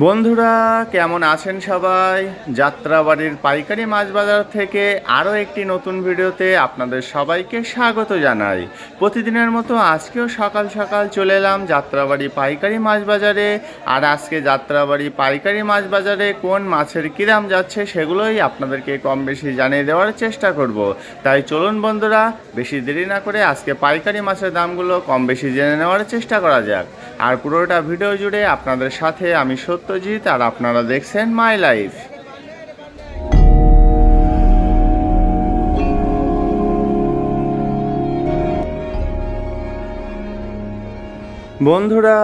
বন্ধুরা, কেমন আছেন সবাই? যাত্রাবাড়ির পাইকারি মাছ বাজার থেকে আরও একটি নতুন ভিডিওতে আপনাদের সবাইকে স্বাগত জানাই। প্রতিদিনের মতো আজকেও সকাল সকাল চলে এলাম যাত্রাবাড়ি পাইকারি মাছ বাজারে। আর আজকে যাত্রাবাড়ি পাইকারি মাছ বাজারে কোন মাছের কী দাম যাচ্ছে সেগুলোই আপনাদেরকে কম বেশি জানিয়ে দেওয়ার চেষ্টা করব। তাই চলুন বন্ধুরা, বেশি দেরি না করে আজকে পাইকারি মাছের দামগুলো কম বেশি জেনে নেওয়ার চেষ্টা করা যাক। আর পুরোটা ভিডিও জুড়ে আপনাদের সাথে আমি সত্যজিৎ, আর আপনারা দেখছেন মাই লাইফ। বন্ধুরা,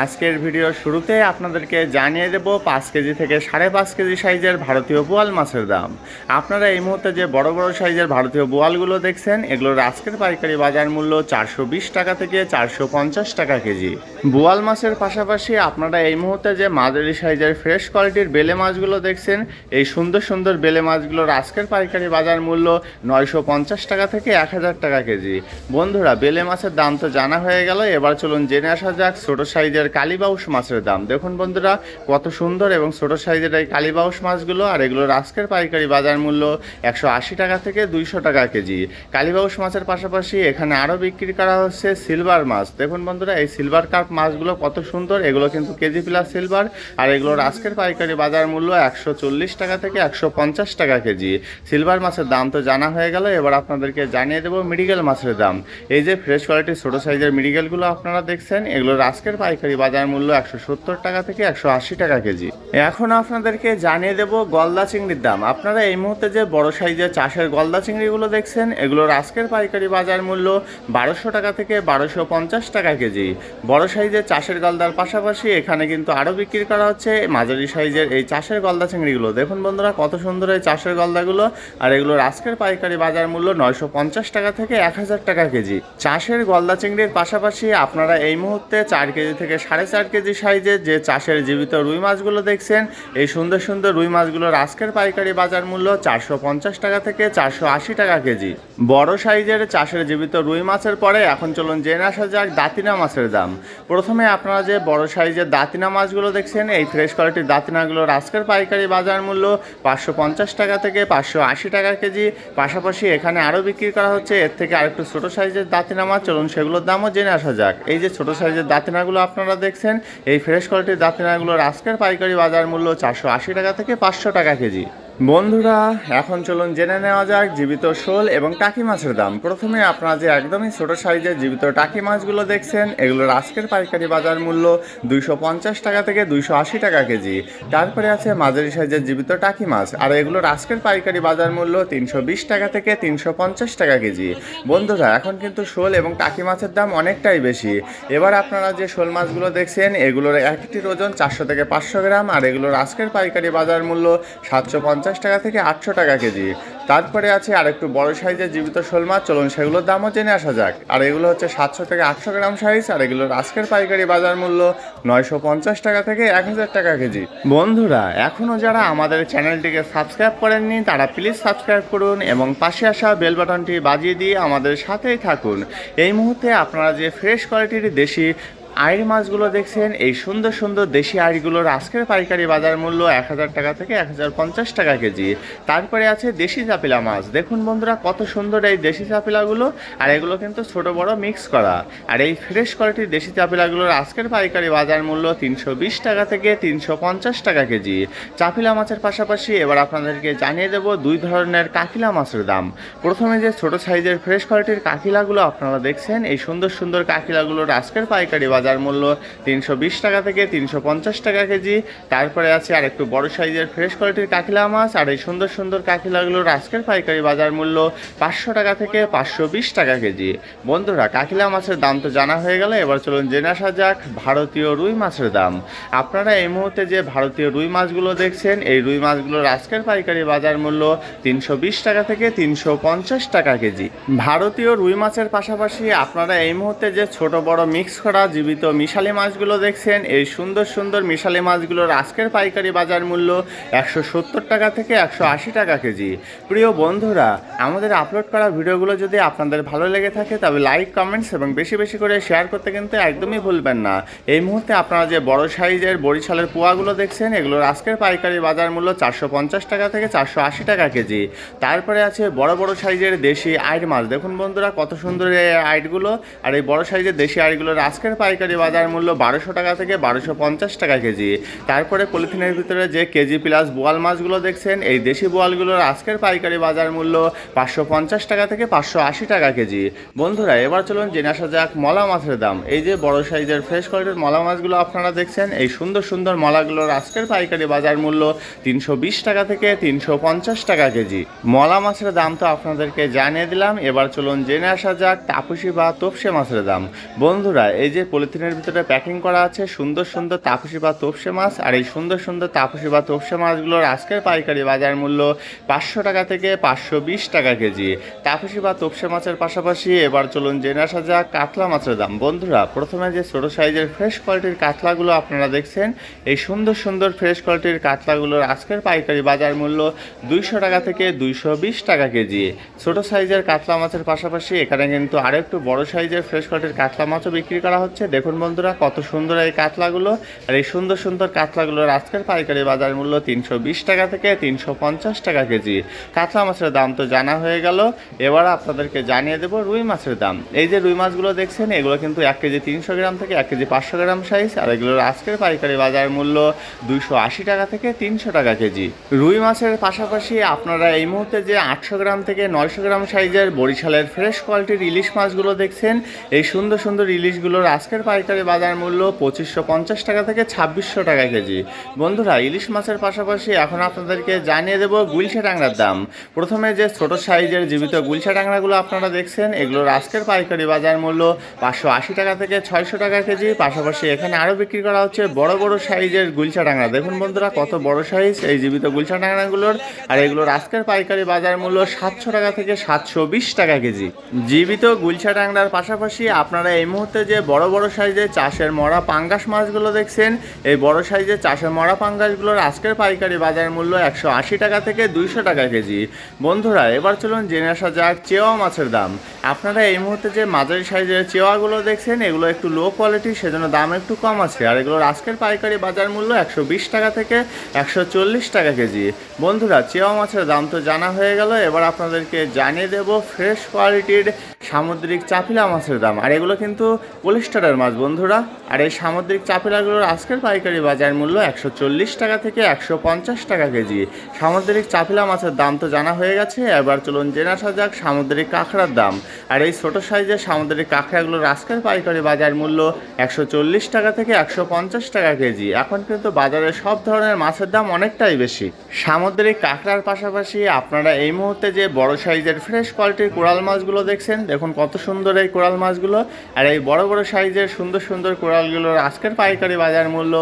আজকের ভিডিওর শুরুতে আপনাদেরকে জানিয়ে দেব 5 কেজি থেকে 5.5 কেজি সাইজের ভারতীয় বোয়াল মাছের দাম। আপনারা এই মুহূর্তে যে বড় বড় সাইজের ভারতীয় বোয়ালগুলো দেখছেন, এগুলোর আজকের পাইকারি বাজার মূল্য 420 টাকা থেকে 450 টাকা কেজি। বোয়াল মাছের পাশাপাশি আপনারা এই মুহূর্তে যে মাঝারি সাইজের ফ্রেশ কোয়ালিটির বেলে মাছগুলো দেখছেন, এই সুন্দর সুন্দর বেলে মাছগুলোর আজকের পাইকারি বাজার মূল্য 950 টাকা থেকে 1000 টাকা কেজি। বন্ধুরা, বেলে মাছের দাম তো জানা হয়ে গেল, এবার চলুন জেনে আসা যাক ছোট সাইজের কালীবাউস মাছের দাম। দেখুন বন্ধুরা, কত সুন্দর এবং ছোট সাইজের এই কালীবাউস মাছগুলো, আর এগুলোর আজকের পাইকারি বাজার মূল্য 180 টাকা থেকে 200 টাকা কেজি। কালীবাউস মাছের পাশাপাশি এখানে আরও বিক্রি করা হচ্ছে সিলভার মাছ। দেখুন বন্ধুরা, এই সিলভার কার্প মাছগুলো কত সুন্দর, এগুলো কিন্তু কেজি প্লাস সিলভার, আর এগুলোর আজকের পাইকারি বাজার মূল্য 140 টাকা থেকে 150 টাকা কেজি। সিলভার মাছের দাম তো জানা হয়ে গেল, এবার আপনাদেরকে জানিয়ে দেবো মিডিকেল মাছের দাম। এই যে ফ্রেশ কোয়ালিটির ছোট সাইজের মিডিকেলগুলো আপনারা দেখছেন, এগুলোর আজকের পাইকারি বাজার মূল্য 170 টাকা থেকে 180 টাকা কেজি। এখন আপনাদেরকে জানিয়ে দেব গলদা চিংড়ির দাম। আপনারা এই মুহূর্তে যে বড় সাইজের চাষের গলদা চিংড়িগুলো দেখছেন, এগুলোর আজকের পাইকারি বাজার মূল্য 1200 টাকা থেকে 1250 টাকা কেজি। বড় সাইজের চাষের গলদার পাশাপাশি এখানে কিন্তু আরও বিক্রি করা হচ্ছে মাঝারি সাইজের এই চাষের গলদা চিংড়িগুলো। দেখুন বন্ধুরা, কত সুন্দর এই চাষের গলদাগুলো, আর এগুলোর আজকের পাইকারি বাজার মূল্য 950 টাকা থেকে 1000 টাকা কেজি। চাষের গলদা চিংড়ির পাশাপাশি আপনারা এই মুহূর্তে 4 কেজি থেকে 4.5 কেজি সাইজের যে চাষের জীবিত রুই মাছগুলো দেখছেন, এই সুন্দর সুন্দর রুই মাছগুলোর আজকের পাইকারি বাজার মূল্য 450 টাকা থেকে 480 টাকা কেজি। বড় সাইজের চাষের জীবিত রুই মাছের পরে এখন চলুন জেনে আসা যাক দাতিনা মাছের দাম। প্রথমে আপনারা যে বড় সাইজের দাতিনা মাছগুলো দেখছেন, এই ফ্রেশ কোয়ালিটির দাতিনাগুলোর আজকের পাইকারি বাজার মূল্য 550 টাকা থেকে 580 টাকা কেজি। পাশাপাশি এখানে আরও বিক্রি করা হচ্ছে এর থেকে আরেকটু ছোটো সাইজের দাতিনা মাছ। চলুন সেগুলোর দামও জেনে আসা যাক। এই যে ছোটো সাইজের দাতিনাগুলো আপনারা দেখছেন, এই ফ্রেশ কোয়ালিটির দাতিনাগুলোর আজকের পাইকারি বাজার মূল্য 480 টাকা থেকে 500 টাকা কেজি। বন্ধুরা, এখন চলুন জেনে নেওয়া যাক জীবিত শোল এবং টাকি মাছের দাম। প্রথমে আপনারা যে একদমই ছোট সাইজের জীবিত টাকি মাছগুলো দেখছেন, এগুলোর আজকের পাইকারি বাজার মূল্য 250 টাকা থেকে 280 টাকা কেজি। তারপরে আছে মাঝারি সাইজের জীবিত টাকি মাছ, আর এগুলোর আজকের পাইকারি বাজার মূল্য 320 টাকা থেকে 350 টাকা কেজি। বন্ধুরা, এখন কিন্তু শোল এবং টাকি মাছের দাম অনেকটাই বেশি। এবার আপনারা যে শোল মাছগুলো দেখছেন, এগুলোর একটির ওজন 400 থেকে 500 গ্রাম, আর এগুলোর আজকের পাইকারি বাজার মূল্য 750 টাকা থেকে 800 টাকা কেজি। তারপরে আছে আর একটু বড় সাইজের জীবিত শোল মাছ। চলুন সেগুলোর দামও জেনে আসা যাক। আর এগুলো হচ্ছে 700 থেকে 800 গ্রাম সাইজ, আর এগুলোর আজকের পাইকারি বাজার মূল্য 950 টাকা থেকে 1000 টাকা কেজি। বন্ধুরা, এখনও যারা আমাদের চ্যানেলটিকে সাবস্ক্রাইব করেননি, তারা প্লিজ সাবস্ক্রাইব করুন এবং পাশে আসা বেল বাটনটি বাজিয়ে দিয়ে আমাদের সাথেই থাকুন। এই মুহূর্তে আপনারা যে ফ্রেশ কোয়ালিটির দেশি আইড় মাছগুলো দেখছেন, এই সুন্দর সুন্দর দেশি আইড়গুলোর আজকের পাইকারি বাজার মূল্য 1000 টাকা থেকে 1050 টাকা কেজি। তারপরে আছে দেশি চাপিলা মাছ। দেখুন বন্ধুরা, কত সুন্দর এই দেশি চাপিলাগুলো, আর এগুলো কিন্তু ছোট বড় মিক্স করা। আর এই ফ্রেশ কোয়ালিটির দেশি চাপিলাগুলোর আজকের পাইকারি বাজার মূল্য 320 টাকা থেকে 350 টাকা কেজি। চাপিলা মাছের পাশাপাশি এবার আপনাদেরকে জানিয়ে দেব দুই ধরনের কাকিলা মাছের দাম। প্রথমে যে ছোট সাইজের ফ্রেশ কোয়ালিটির কাকিলাগুলো আপনারা দেখছেন, এই সুন্দর সুন্দর কাকিলাগুলোর আজকের পাইকারি বাজার মূল্য 320 টাকা থেকে 350 টাকা কেজি। তারপরে আছে আর একটু বড় সাইজের ফ্রেশ কোয়ালিটির কাকিলা মাছ, আর এই সুন্দর সুন্দর কাকিলাগুলোর আজকের পাইকারি বাজার মূল্য 500 টাকা থেকে 520 টাকা কেজি। বন্ধুরা, কাকিলা মাছের দাম তো জানা হয়ে গেল, এবার চলুন জেনে আসা যাক ভারতীয় রুই মাছের দাম। আপনারা এই মুহূর্তে যে ভারতীয় রুই মাছগুলো দেখছেন, এই রুই মাছগুলোর আজকের পাইকারি বাজার মূল্য 320 টাকা থেকে 350 টাকা কেজি। ভারতীয় রুই মাছের পাশাপাশি আপনারা এই মুহূর্তে যে ছোট বড় মিক্স করা জীবিত জীবিত মিশালি মাছগুলো দেখছেন, এই সুন্দর সুন্দর মিশালি মাছগুলোর আজকের পাইকারি বাজার মূল্য 170 টাকা থেকে 180 টাকা কেজি। প্রিয় বন্ধুরা, আমাদের আপলোড করা ভিডিওগুলো যদি আপনাদের ভালো লেগে থাকে তবে লাইক, কমেন্টস এবং বেশি বেশি করে শেয়ার করতে কিন্তু একদমই ভুলবেন না। এই মুহূর্তে আপনারা যে বড় সাইজের বরিশালের পোয়াগুলো দেখছেন, এগুলোর আজকের পাইকারি বাজার মূল্য 450 টাকা থেকে 480 টাকা কেজি। তারপরে আছে বড় বড় সাইজের দেশি আইড় মাছ। দেখুন বন্ধুরা কত সুন্দর এই আইড়গুলো। আর এই বড় সাইজের দেশি আইড়গুলোর আজকের পাইকারি বাজার মূল্য 1200 টাকা থেকে 1250 টাকা কেজি। তারপরে পলিথিনের ভিতরে যে কেজি প্লাস বোয়াল মাছগুলো দেখছেন, এই দেশি বোয়ালগুলোর আজকের পাইকারি বাজার মূল্য 550 টাকা থেকে 580 টাকা কেজি। বন্ধুরা, এবার চলুন জেনে আসা যাক মলা মাছের দাম। এই যে বড় সাইজের ফ্রেশ কোয়ালিটির মলা মাছগুলো আপনারা দেখছেন, এই সুন্দর সুন্দর মলাগুলোর আজকের পাইকারি বাজার মূল্য 320 টাকা থেকে 350 টাকা কেজি। মলা মাছের দাম তো আপনাদেরকে জানিয়ে দিলাম, এবার চলুন জেনে আসা যাক তাপুসি বা তোপসে মাছের দাম। বন্ধুরা, এই যে পলিথিনের ভিতরে প্যাকিং করা আছে সুন্দর সুন্দর তাপুসি বা তোপসে মাছ, আর এই সুন্দর সুন্দর তাপুসি বা তোপসে মাছগুলোর আজকের পাইকারি বাজার মূল্য 500 টাকা থেকে 520 টাকা কেজি। তাপুসি বা তোপসে মাছের পাশাপাশি এবার চলুন জেনে আসা যাক কাতলা মাছের দাম। বন্ধুরা, প্রথমে যে ছোট সাইজের ফ্রেশ কোয়ালিটির কাতলাগুলো আপনারা দেখছেন, এই সুন্দর সুন্দর ফ্রেশ কোয়ালিটির কাতলাগুলোর আজকের পাইকারি বাজার মূল্য 200 টাকা থেকে 220 টাকা কেজি। ছোট সাইজের কাতলা মাছের পাশাপাশি এখানে কিন্তু আরও একটু বড় সাইজের ফ্রেশ কোয়ালিটির কাতলা মাছও বিক্রি করা হচ্ছে। দেখুন বন্ধুরা কত সুন্দর এই কাতলাগুলো। আর এই সুন্দর সুন্দর কাতলাগুলোর আজকের পাইকারি বাজার মূল্য 320 টাকা থেকে 350 টাকা কেজি। কাতলা মাছের দাম তো জানা হয়ে গেল, এবার আপনাদেরকে জানিয়ে দেবো রুই মাছের দাম। এই যে রুই মাছগুলো দেখছেন, এগুলো কিন্তু 1 কেজি 300 গ্রাম থেকে 1 কেজি 500 গ্রাম সাইজ, আর এগুলোর আজকের পাইকারি বাজার মূল্য 280 টাকা থেকে 300 টাকা কেজি। রুই মাছের পাশাপাশি আপনারা এই মুহূর্তে যে 800 গ্রাম থেকে 900 গ্রাম সাইজের বরিশালের ফ্রেশ কোয়ালিটির ইলিশ মাছগুলো দেখছেন, এই সুন্দর সুন্দর ইলিশগুলোর আজকের পাইকারি বাজার মূল্য 2550 টাকা থেকে 2600 টাকা কেজি। বন্ধুরা, ইলিশ মাছের পাশাপাশি এখন আপনাদেরকে জানিয়ে দেবো গুলশা ট্যাংরার দাম। প্রথমে যে ছোট সাইজের জীবিত গুলশা ট্যাংরাগুলো আপনারা দেখছেন, এগুলোর আজকের পাইকারি বাজার মূল্য 580 টাকা থেকে 600 টাকা কেজি। পাশাপাশি এখানে আরও বিক্রি করা হচ্ছে বড় বড় সাইজের গুলশা ট্যাংরা। দেখুন বন্ধুরা কত বড় সাইজ এই জীবিত গুলশা ট্যাংরাগুলোর, আর এগুলোর আজকের পাইকারি বাজার মূল্য 700 টাকা থেকে 720 টাকা কেজি। জীবিত গুলশা ট্যাংরার পাশাপাশি আপনারা এই মুহূর্তে যে বড় বড় সাইজের চাষের মরা পাঙ্গাস মাছগুলো দেখছেন, এই বড় সাইজের চাষের মরা পাঙ্গাসগুলোর আজকের পাইকারি বাজার মূল্য 180 টাকা থেকে 200 টাকা কেজি। বন্ধুরা, এবার চলুন জেনে আসা যাক চেওয়া মাছের দাম। আপনারা এই মুহূর্তে যে মাঝারি সাইজের চেওয়াগুলো দেখছেন, এগুলো একটু লো কোয়ালিটি, সেজন্য দাম একটু কম আছে, আর এগুলোর আজকের পাইকারি বাজার মূল্য 120 টাকা থেকে 140 টাকা কেজি। বন্ধুরা, চেওয়া মাছের দাম তো জানা হয়ে গেল, এবার আপনাদেরকে জানিয়ে দেব ফ্রেশ কোয়ালিটির সামুদ্রিক চাপিলা মাছের দাম। আর এগুলো কিন্তু পলিস্টারের মাছ বন্ধুরা। আর এই সামুদ্রিক চাপিলাগুলোর আজকের পাইকারি বাজার মূল্য 140 টাকা থেকে 150 টাকা কেজি। সামুদ্রিক চাপিলা মাছের দাম তো জানা হয়ে গেছে, এবার চলুন জেনে আসা যাক সামুদ্রিক কাঁকড়ার দাম। আর এই ছোট সাইজের সামুদ্রিক কাঁকড়াগুলোর আজকের পাইকারি বাজার মূল্য 140 টাকা থেকে 150 টাকা কেজি। এখন কিন্তু বাজারে সব ধরনের মাছের দাম অনেকটাই বেশি। সামুদ্রিক কাঁকড়ার পাশাপাশি আপনারা এই মুহূর্তে যে বড় সাইজের ফ্রেশ কোয়ালিটির কোরাল মাছগুলো দেখছেন, দেখুন কত সুন্দর এই কোরাল মাছগুলো। আর এই বড় বড় সাইজের সুন্দর সুন্দর কোরালগুলোর আজকের পাইকারি বাজার মূল্য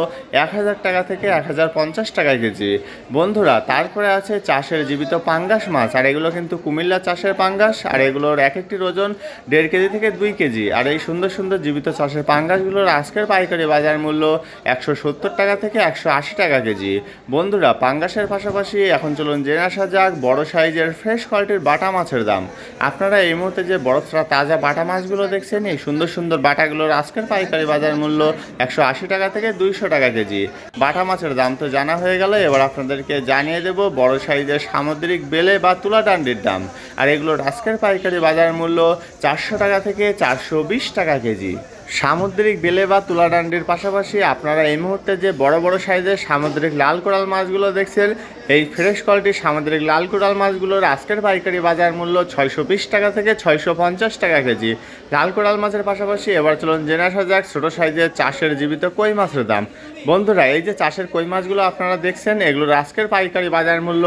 1000 টাকা থেকে 1050 টাকা কেজি। বন্ধুরা, তারপরে আছে চাষের জীবিত পাঙ্গাস মাছ। আর এগুলো কিন্তু কুমিল্লা চাষের পাঙ্গাস, আর এগুলোর এক একটির ওজন 1.5 কেজি থেকে 2 কেজি। আর এই সুন্দর সুন্দর জীবিত চাষের পাঙ্গাসগুলোর আজকের পাইকারি বাজার মূল্য 170 টাকা থেকে 180 টাকা কেজি। বন্ধুরা, পাঙ্গাসের পাশাপাশি এখন চলুন জেনে আসা যাক বড় সাইজের ফ্রেশ কোয়ালিটির বাটা মাছের দাম। আপনারা এই মুহূর্তে যে বড় তাজা বাটা মাছগুলো দেখছেন, এই সুন্দর সুন্দর বাটাগুলোর আজকের পাইকারি বাজার মূল্য 180 টাকা থেকে 200 টাকা কেজি। বাটা মাছের দাম তো জানা হয়ে গেল, এবার আপনাদেরকে জানিয়ে দেব বড় সাইজের সামুদ্রিক বেলে বা তুলা ডান্ডির দাম। আর এগুলোর আজকের পাইকারি বাজার মূল্য 400 টাকা থেকে 420 টাকা কেজি। সামুদ্রিক বেলে বা তুলাডান্ডির পাশাপাশি আপনারা এই মুহূর্তে যে বড় বড় সাইজের সামুদ্রিক লাল কোরাল মাছগুলো দেখছেন, এই ফ্রেশ কোয়ালিটির সামুদ্রিক লাল কোরাল মাছগুলোর আজকের পাইকারি বাজার মূল্য 620 টাকা থেকে 650 টাকা কেজি। লাল কোরাল মাছের পাশাপাশি এবার চলুন জেনে আসা যাক ছোটো সাইজের চাষের জীবিত কই মাছের দাম। বন্ধুরা, এই যে চাষের কই মাছগুলো আপনারা দেখছেন, এগুলোর আজকের পাইকারি বাজার মূল্য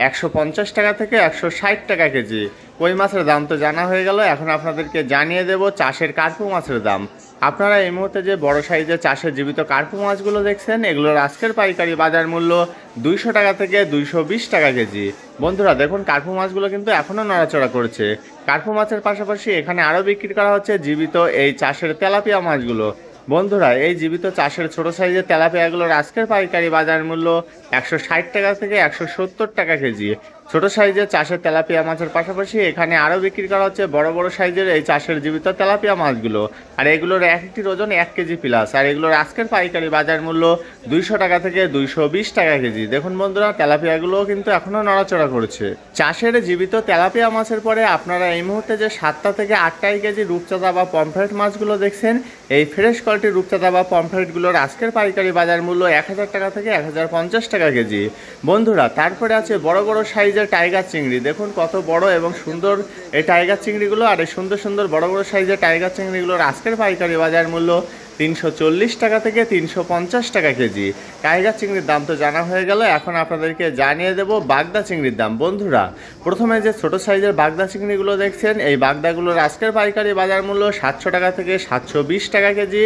150 টাকা থেকে 160 টাকা কেজি। কই মাছের দাম তো জানা হয়ে গেল, এখন আপনাদেরকে জানিয়ে দেব চাষের কার্পু মাছের দাম। আপনারা এই মুহূর্তে যে বড় সাইজের চাষের জীবিত কার্পু মাছগুলো দেখছেন, এগুলোর আজকের পাইকারি বাজার মূল্য 200 টাকা থেকে 220 টাকা কেজি। বন্ধুরা দেখুন, কার্পু মাছগুলো কিন্তু এখনও নড়াচড়া করছে। কার্পু মাছের পাশাপাশি এখানে আরও বিক্রি করা হচ্ছে জীবিত এই চাষের তেলাপিয়া মাছগুলো। বন্ধুরা, এই জীবিত চাষের ছোট সাইজের তেলাপিয়াগুলোর আজকের পাইকারি বাজার মূল্য 160 টাকা থেকে 170 টাকা কেজি। ছোট সাইজের চাষের তেলাপিয়া মাছের পাশাপাশি এখানে আরও বিক্রি করা হচ্ছে বড় বড় সাইজের এই চাষের জীবিত তেলাপিয়া মাছগুলো। আর এগুলোর এক একটির ওজন 1 কেজি প্লাস। আর এগুলোর আজকের পাইকারি বাজার মূল্য 200 টাকা থেকে 220 টাকা কেজি। দেখুন বন্ধুরা, তেলাপিয়াগুলোও কিন্তু এখনও নড়াচড়া করছে। চাষের জীবিত তেলাপিয়া মাছের পরে আপনারা এই মুহূর্তে যে 7টা থেকে 8টা কেজি রূপচাঁদা বা পমফ্রেট মাছগুলো দেখছেন, এই ফ্রেশ কোয়ালিটির রূপচাঁদা বা পমফ্রেটগুলোর আজকের পাইকারি বাজার মূল্য 1000 টাকা থেকে 1050 টাকা কেজি। বন্ধুরা, তারপরে আছে বড় বড় সাইজের টাইগার চিংড়ি। দেখুন কত বড় এবং সুন্দর এই টাইগার চিংড়িগুলো। আর এই সুন্দর সুন্দর বড় বড় সাইজের টাইগার চিংড়িগুলোর আজকের পাইকারি বাজার মূল্য 340 টাকা থেকে 350 টাকা কেজি। টাইগার চিংড়ির দাম তো জানা হয়ে গেল, এখন আপনাদেরকে জানিয়ে দেব বাগদা চিংড়ির দাম। বন্ধুরা, প্রথমে যে ছোট সাইজের বাগদা চিংড়িগুলো দেখছেন, এই বাগদাগুলোর আজকের পাইকারি বাজার মূল্য 700 টাকা থেকে 720 টাকা কেজি।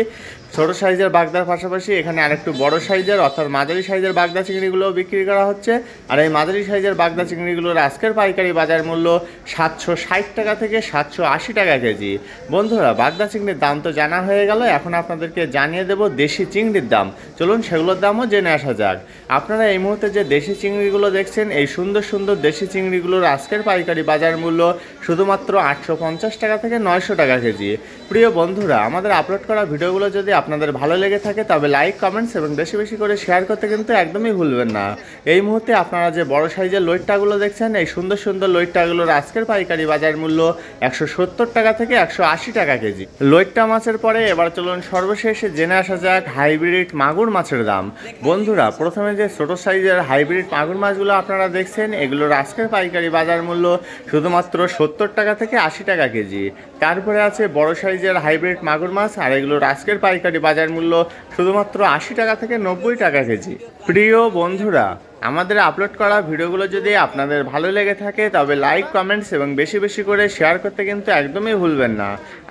ছোট সাইজের বাগদার পাশাপাশি এখানে আরেকটু বড় সাইজের অর্থাৎ মাঝারি সাইজের বাগদা চিংড়িগুলোও বিক্রি করা হচ্ছে। আর এই মাঝারি সাইজের বাগদা চিংড়িগুলোর আজকের পাইকারি বাজার মূল্য 760 টাকা থেকে 780 টাকা কেজি। বন্ধুরা, বাগদা চিংড়ির দাম তো জানা হয়ে গেল, এখন আপনাদেরকে জানিয়ে দেব দেশি চিংড়ির দাম। চলুন সেগুলোর দামও জেনে আসা যাক। আপনারা এই মুহূর্তে যে দেশি চিংড়িগুলো দেখছেন, এই সুন্দর সুন্দর দেশি চিংড়িগুলোর আজকের পাইকারি বাজার মূল্য শুধুমাত্র 850 টাকা থেকে 900 টাকা কেজি। প্রিয় বন্ধুরা, আমাদের আপলোড করা ভিডিওগুলো যদি আপনাদের ভালো লেগে থাকে তবে লাইক, কমেন্টস এবং বেশি বেশি করে শেয়ার করতে কিন্তু একদমই ভুলবেন না। এই মুহূর্তে আপনারা যে বড় সাইজের লইট্টাগুলো দেখছেন, এই সুন্দর সুন্দর লইট্টাগুলোর আজকের পাইকারি বাজার মূল্য 170 টাকা থেকে 180 টাকা কেজি। লইট্টা মাছের পরে এবার চলুন সর্বশেষে জেনে আসা যাক হাইব্রিড মাগুর মাছের দাম। বন্ধুরা, প্রথমে যে ছোট সাইজের হাইব্রিড মাগুর মাছগুলো আপনারা দেখছেন, এগুলোর আজকের পাইকারি বাজার মূল্য শুধুমাত্র 70 টাকা থেকে 80 টাকা কেজি। তারপরে আছে বড় সাইজের হাইব্রিড মাগুর মাছ, আর এগুলোর আজকের পাইকারি বাজার মূল্য শুধুমাত্র 80 টাকা থেকে 90 টাকা কেজি। প্রিয় বন্ধুরা, আমাদের আপলোড করা ভিডিওগুলো যদি আপনাদের ভালো লেগে থাকে তবে লাইক, কমেন্টস এবং বেশি বেশি করে শেয়ার করতে কিন্তু একদমই ভুলবেন না।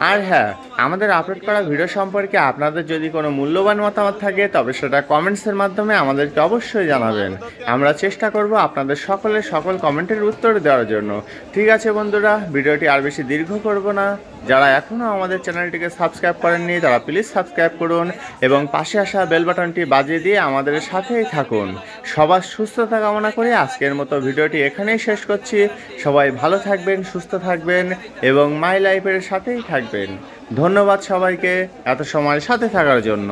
আর হ্যাঁ, আমাদের আপলোড করা ভিডিও সম্পর্কে আপনাদের যদি কোনো মূল্যবান মতামত থাকে তবে সেটা কমেন্টসের মাধ্যমে আমাদেরকে অবশ্যই জানাবেন। আমরা চেষ্টা করব আপনাদের সকল কমেন্টের উত্তর দেওয়ার জন্য। ঠিক আছে বন্ধুরা, ভিডিওটি আর বেশি দীর্ঘ করব না। যারা এখনও আমাদের চ্যানেলটিকে সাবস্ক্রাইব করেননি তারা প্লিজ সাবস্ক্রাইব করুন এবং পাশে আসা বেল বাটনটি বাজিয়ে দিয়ে আমাদের সাথেই থাকুন। সবার সুস্থতা কামনা করে আজকের মতো ভিডিওটি এখানেই শেষ করছি। সবাই ভালো থাকবেন, সুস্থ থাকবেন এবং মাই লাইফের সাথেই থাকবেন। ধন্যবাদ সবাইকে এত সময় সাথে থাকার জন্য।